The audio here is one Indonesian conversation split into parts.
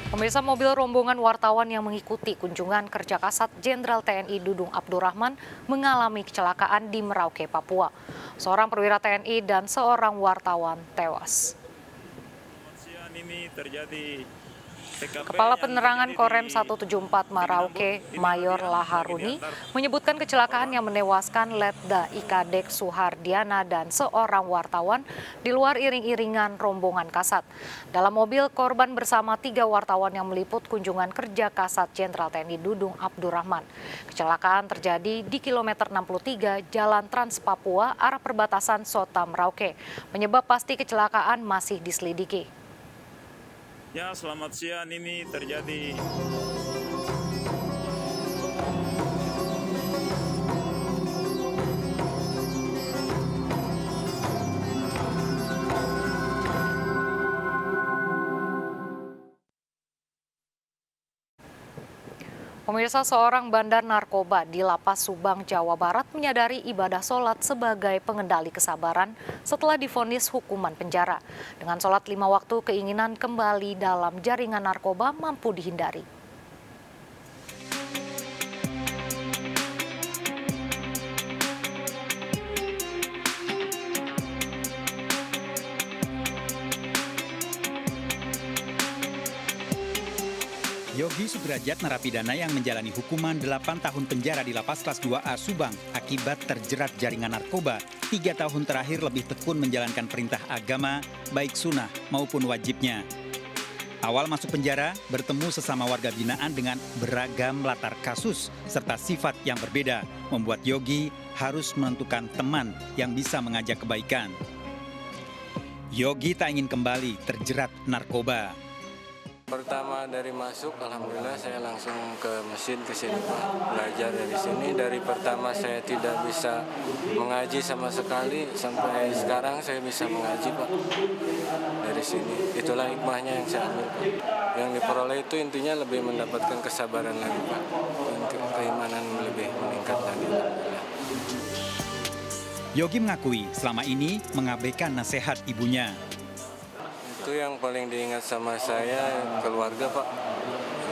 Pemirsa, mobil rombongan wartawan yang mengikuti kunjungan kerja Kasat Jenderal TNI Dudung Abdurrahman mengalami kecelakaan di Merauke, Papua. Seorang perwira TNI dan seorang wartawan tewas. Siang ini terjadi Kepala Penerangan Korem 174 Merauke, Mayor Laharuni, menyebutkan kecelakaan yang menewaskan Letda Ikadek Suhardiana dan seorang wartawan di luar iring-iringan rombongan Kasat. Dalam mobil, korban bersama 3 wartawan yang meliput kunjungan kerja Kasat Jenderal TNI Dudung Abdurrahman. Kecelakaan terjadi di kilometer 63 Jalan Trans Papua arah perbatasan Sota Merauke. Penyebab pasti kecelakaan masih diselidiki. Ya, selamat siang ini terjadi Pemirsa, seorang bandar narkoba di Lapas Subang, Jawa Barat menyadari ibadah sholat sebagai pengendali kesabaran setelah divonis hukuman penjara. Dengan sholat 5 waktu, keinginan kembali dalam jaringan narkoba mampu dihindari. Yogi Sudrajat, narapidana yang menjalani hukuman 8 tahun penjara di Lapas Kelas 2A Subang akibat terjerat jaringan narkoba, 3 tahun terakhir lebih tekun menjalankan perintah agama, baik sunnah maupun wajibnya. Awal masuk penjara, bertemu sesama warga binaan dengan beragam latar kasus serta sifat yang berbeda, membuat Yogi harus menentukan teman yang bisa mengajak kebaikan. Yogi tak ingin kembali terjerat narkoba. Pertama dari masuk, alhamdulillah saya langsung ke mesin ke sini Pak, belajar dari sini. Dari pertama saya tidak bisa mengaji sama sekali, sampai sekarang saya bisa mengaji Pak. Dari sini, itulah hikmahnya yang saya ambil Pak. Yang diperoleh itu intinya lebih mendapatkan kesabaran lagi Pak, untuk keimanan lebih meningkat lagi. Alhamdulillah. Yogi mengakui selama ini mengabaikan nasihat ibunya. Itu yang paling diingat sama saya, keluarga Pak.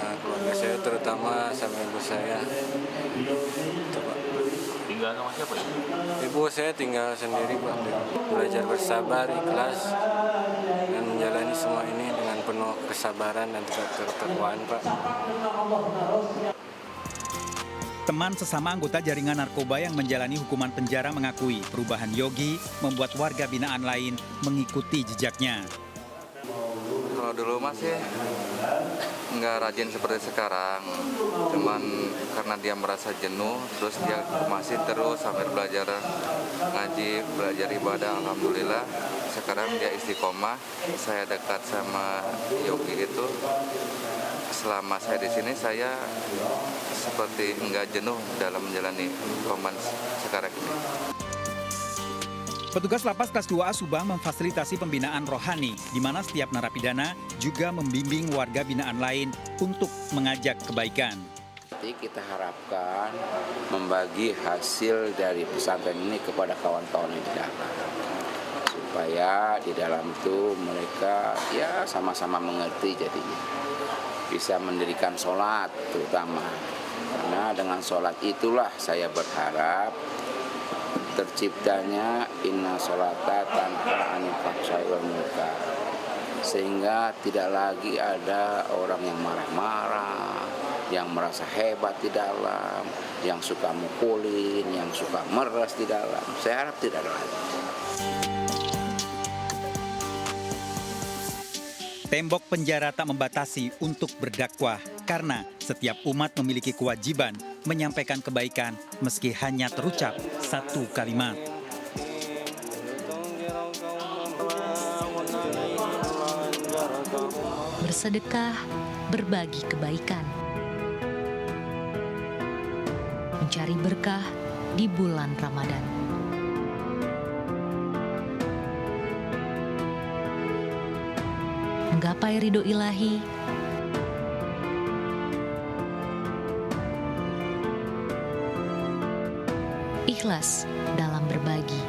Nah, keluarga saya terutama sama ibu saya. Itu Pak. Tinggal sama siapa ya? Ibu saya tinggal sendiri Pak. Belajar bersabar, ikhlas, dan menjalani semua ini dengan penuh kesabaran dan ketakwaan Pak. Teman sesama anggota jaringan narkoba yang menjalani hukuman penjara mengakui perubahan Yogi membuat warga binaan lain mengikuti jejaknya. Kalau dulu masih nggak rajin seperti sekarang, cuman karena dia merasa jenuh, terus dia masih terus sambil belajar ngaji, belajar ibadah. Alhamdulillah sekarang dia istiqomah. Saya dekat sama Yogi itu, selama saya di sini saya seperti nggak jenuh dalam menjalani hukuman sekarang ini. Petugas Lapas Kelas 2A Subang memfasilitasi pembinaan rohani, di mana setiap narapidana juga membimbing warga binaan lain untuk mengajak kebaikan. Kita harapkan membagi hasil dari pesantren ini kepada kawan-kawan yang di dalam, supaya di dalam itu mereka ya sama-sama mengerti, jadinya bisa mendirikan sholat terutama. Karena dengan sholat itulah saya berharap terciptanya inna sholata tanha anil fahsya'i wal munkar, sehingga tidak lagi ada orang yang marah-marah, yang merasa hebat di dalam, yang suka mukulin, yang suka meres di dalam. Saya harap tidak ada lagi. Tembok penjara tak membatasi untuk berdakwah karena setiap umat memiliki kewajiban menyampaikan kebaikan meski hanya terucap satu kalimat. Bersedekah, berbagi kebaikan. Mencari berkah di bulan Ramadan. Menggapai ridho ilahi, ikhlas dalam berbagi.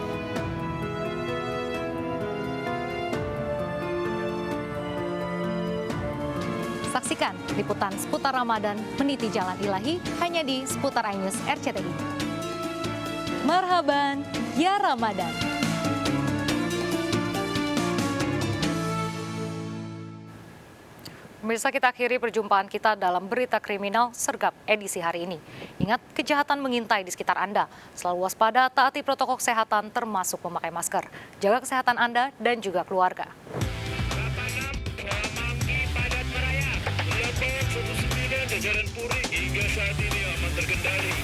Saksikan liputan seputar Ramadan meniti jalan ilahi hanya di Seputar iNews RCTI. Marhaban ya Ramadan. Pemirsa, kita akhiri perjumpaan kita dalam berita kriminal sergap edisi hari ini. Ingat, kejahatan mengintai di sekitar Anda. Selalu waspada, taati protokol kesehatan termasuk memakai masker. Jaga kesehatan Anda dan juga keluarga. Jajaran Puri hingga saat ini aman terkendali.